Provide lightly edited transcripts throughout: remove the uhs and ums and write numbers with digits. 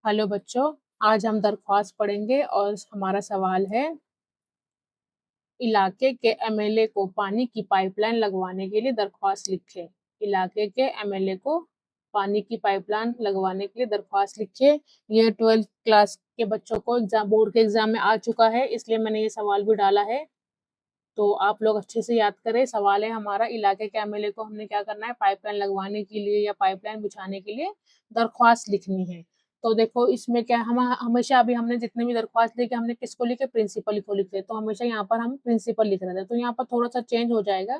Hello बच्चों, आज हम दरख्वास्त पढ़ेंगे और हमारा सवाल है इलाके के एमएलए को पानी की पाइपलाइन लगवाने के लिए दरख्वास्त लिखें। इलाके के एमएलए को पानी की पाइपलाइन लगवाने के लिए दरख्वास्त लिखिए। ये 12th क्लास के बच्चों को एग्जाम बोर्ड के एग्जाम में आ चुका है, इसलिए मैंने ये सवाल भी डाला है। तो आप लोग अच्छे से याद करें। सवाल है हमारा, इलाके के एमएलए को हमने क्या करना है, पाइपलाइन लगवाने के लिए या पाइपलाइन बिछाने के लिए दरख्वास्त लिखनी है। तो देखो इसमें क्या, हम हमेशा अभी हमने जितने भी दरख्वास्त लिखे हमने किसको लिखे, प्रिंसिपल को लिखे। तो हमेशा यहाँ पर हम प्रिंसिपल लिख रहे थे, तो यहाँ पर थोड़ा सा चेंज हो जाएगा।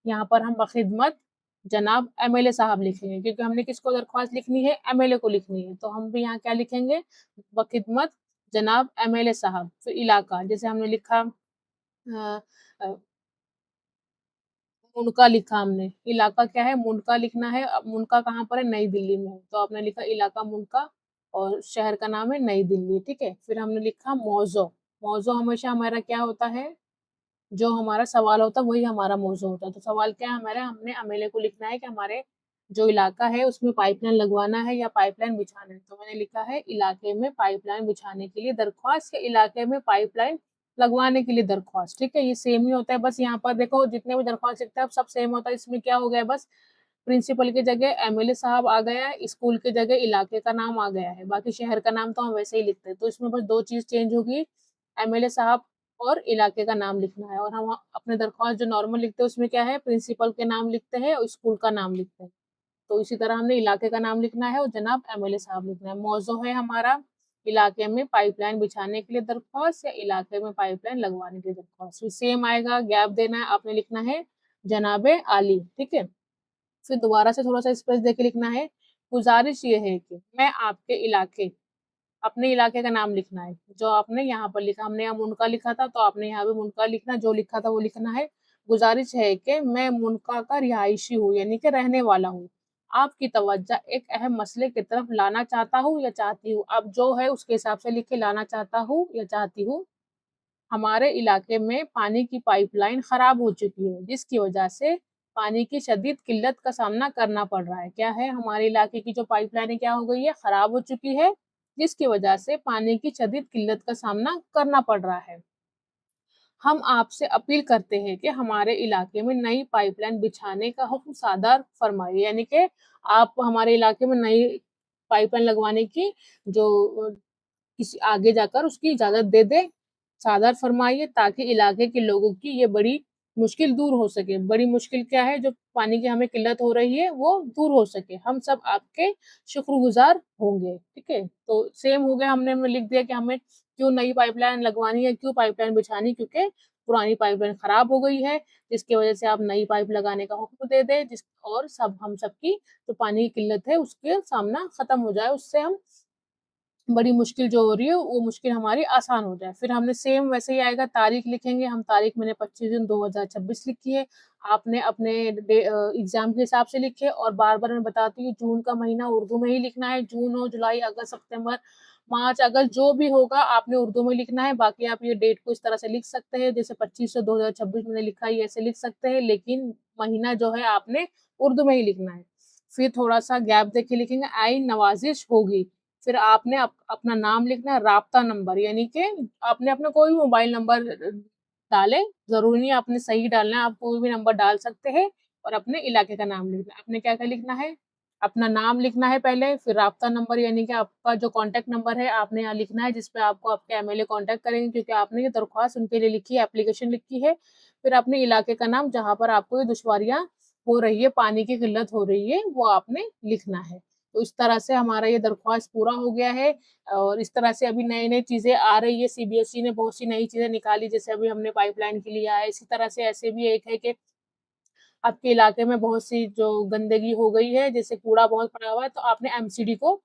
यहाँ पर हम बखिदमत जनाब एमएलए साहब लिखेंगे, क्योंकि हमने किसको दरख्वास्त लिखनी है, एमएलए को लिखनी है। तो हम भी यहाँ क्या लिखेंगे, बखिदमत जनाब एमएलए साहब। फिर इलाका, जैसे हमने लिखा मुनका लिखा हमने, इलाका क्या है, मुनका लिखना है। अब मुनका कहाँ पर है, नई दिल्ली में है, तो आपने लिखा इलाका मुनका और शहर का नाम है नई दिल्ली। ठीक है, फिर हमने लिखा मौजो। मौजो हमेशा हमारा क्या होता है, जो हमारा सवाल होता है वही हमारा मौजू होता है। तो सवाल क्या है हमारा, हमने एमएलए को लिखना है कि हमारे जो इलाका है उसमें पाइपलाइन लगवाना है या पाइपलाइन बिछाना है। तो मैंने लिखा है इलाके में पाइपलाइन बिछाने के लिए दरख्वास्त, या इलाके में पाइपलाइन लगवाने के लिए दरख्वास्त। ठीक है, ये सेम ही होता है। बस यहाँ पर देखो जितने भी दरख्वास्त लिखते हैं सब सेम होता है। इसमें क्या हो गया, बस प्रिंसिपल की जगह एमएलए साहब आ गया है, स्कूल की जगह इलाके का नाम आ गया है, बाकी शहर का नाम तो हम वैसे ही लिखते हैं। तो इसमें बस दो चीज चेंज होगी, एमएलए साहब और इलाके का नाम लिखना है। और हम अपने दरख्वास्त जो नॉर्मल लिखते हैं उसमें क्या है, प्रिंसिपल के नाम लिखते हैं और स्कूल का नाम लिखते हैं। तो इसी तरह हमने इलाके का नाम लिखना है और जनाब एमएलए साहब लिखना है। मौजू है हमारा इलाके में पाइपलाइन बिछाने के लिए दरख्वास्त या इलाके में पाइपलाइन लगवाने के लिए दरख्वास्त। सेम आएगा, गैप देना है, आपने लिखना है जनाबे आली। ठीक है, फिर दोबारा से थोड़ा सा स्पेस देके लिखना है। गुजारिश ये है कि मैं आपके इलाके, अपने इलाके का नाम लिखना है। जो आपने यहाँ पर लिखा, हमने यहाँ मुनका लिखा था तो आपने यहाँ भी मुनका लिखना, जो लिखा था वो लिखना है। गुजारिश है कि मैं मुनका का रिहायशी हूँ, यानी कि रहने वाला हूँ। आपकी तवज्जो एक अहम मसले की तरफ लाना चाहता हूँ या चाहती हूँ। अब जो है उसके हिसाब से लिखे, लाना चाहता हूँ या चाहती हूँ। हमारे इलाके में पानी की पाइपलाइन खराब हो चुकी है, जिसकी वजह से पानी की शदीद किल्लत का सामना करना पड़ रहा है। क्या है, हमारे इलाके की जो पाइपलाइन क्या हो गई है, खराब हो चुकी है, जिसकी वजह से पानी की शदीद किल्लत का सामना करना पड़ रहा है। हम आपसे अपील करते हैं कि हमारे इलाके में नई पाइपलाइन बिछाने का हुक्म सादर फरमाइए, यानी कि आप हमारे इलाके में नई पाइपलाइन लगवाने की जो किसी आगे जाकर उसकी इजाज़त दे दे, सादर फरमाइए, ताकि इलाके के लोगों की ये बड़ी मुश्किल दूर हो सके। बड़ी मुश्किल क्या है, जो पानी की हमें किल्लत हो रही है वो दूर हो सके। हम सब आपके शुक्रगुजार होंगे। ठीक है, तो सेम हो गया, हमने लिख दिया कि हमें क्यों नई पाइपलाइन लगवानी है, क्यों पाइपलाइन बिछानी, क्योंकि पुरानी पाइपलाइन खराब हो गई है, जिसकी वजह से आप नई पाइप लगाने का हुक्म दे दें, जिस और सब हम सबकी जो पानी की किल्लत है उसके सामना खत्म हो जाए, उससे हम बड़ी मुश्किल जो हो रही है वो मुश्किल हमारी आसान हो जाए। फिर हमने सेम वैसे ही आएगा, तारीख लिखेंगे हम। तारीख मैंने 25 जून 2026 लिखी है, आपने अपने एग्जाम के हिसाब से लिखे। और बार बार मैं बताती हूँ, जून का महीना उर्दू में ही लिखना है। जून हो, जुलाई, अगस्त, सितंबर, मार्च, अगस्त जो भी होगा आपने उर्दू में लिखना है। बाकी आप ये डेट को इस तरह से लिख सकते हैं, जैसे 25 से 2026 मैंने लिखा है, ऐसे लिख सकते हैं, लेकिन महीना जो है आपने उर्दू में ही लिखना है। फिर थोड़ा सा गैप देके लिखेंगे, आई नवाजिश होगी। फिर आपने अपना नाम लिखना है, राब्ता नंबर, यानी कि आपने अपना कोई भी मोबाइल नंबर डालें, ज़रूरी नहीं आपने सही डालना है, आप कोई भी नंबर डाल सकते हैं। और अपने इलाके का नाम लिखना है। आपने क्या-क्या लिखना है, अपना नाम लिखना है पहले, फिर राब्ता नंबर यानी कि आपका जो कॉन्टैक्ट नंबर है आपने यहाँ लिखना है, जिस पे आपको आपके एमएलए कॉन्टैक्ट करेंगे, क्योंकि आपने ये दरख्वास्त उनके लिए लिखी है, एप्लीकेशन लिखी है। फिर अपने इलाके का नाम, जहाँ पर आपको ये दुश्वारियाँ हो रही है, पानी की किल्लत हो रही है, वो आपने लिखना है। तो इस तरह से हमारा ये दरख्वास्त पूरा हो गया है। और इस तरह से अभी नई-नई चीज़ें आ रही है, सीबीएसई ने बहुत सी नई चीज़ें निकाली, जैसे अभी हमने पाइपलाइन के लिया है। इसी तरह से ऐसे भी एक है कि आपके इलाके में बहुत सी जो गंदगी हो गई है, जैसे कूड़ा बहुत पड़ा हुआ है, तो आपने एमसीडी को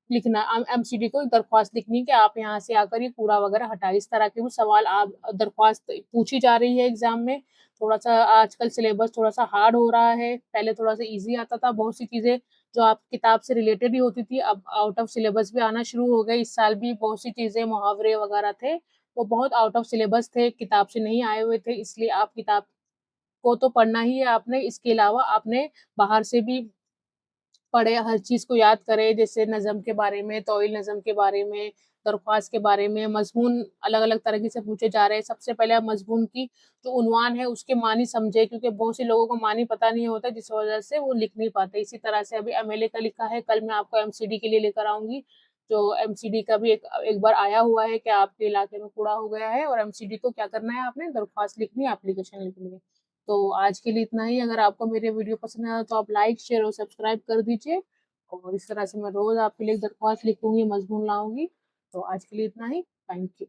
लिखना, एमसीडी को दरख्वास्त लिखनी कि आप यहाँ से आकर ये कूड़ा वगैरह हटाइए। इस तरह के भी सवाल आप दरख्वास्त पूछी जा रही है एग्ज़ाम में। थोड़ा-सा आजकल सिलेबस थोड़ा-सा हार्ड हो रहा है, पहले थोड़ा-सा ईज़ी आता था। बहुत सी चीज़ें जो आप किताब से रिलेटेड ही होती थी, अब आउट ऑफ सिलेबस भी आना शुरू हो गई। इस साल भी बहुत सी चीज़ें, मुहावरे वगैरह थे, वो बहुत आउट ऑफ सिलेबस थे, किताब से नहीं आए हुए थे, इसलिए आप किताब को तो पढ़ना ही है आपने, इसके अलावा आपने बाहर से भी पढ़े, हर चीज़ को याद करे, जैसे नज़्म के बारे में, तौईल नज़्म के बारे में, दरख्वास्त के बारे में, मज़मून अलग-अलग तरीके से पूछे जा रहे हैं। सबसे पहले आप मज़मून की जो उन्वान है उसके मानी समझे, क्योंकि बहुत से लोगों को मानी पता नहीं होता, जिस वजह से वो लिख नहीं पाते। इसी तरह से अभी एमएलए का लिखा है, कल मैं आपको एमसीडी के लिए लेकर आऊँगी। जो एमसीडी का भी एक एक बार आया हुआ है कि आपके इलाके में कूड़ा हो गया है, और एमसीडी को क्या करना है आपने, दरख्वास्त लिखनी है, एप्लीकेशन लिखनी है। तो आज के लिए इतना ही। अगर आपको मेरे वीडियो पसंद आया तो आप लाइक, शेयर और सब्सक्राइब कर दीजिए, और इस तरह से मैं रोज़ आपके लिए एक दरख्वास्त लिखूँगी, मज़मून लाऊँगी। तो आज के लिए इतना ही। Thank you.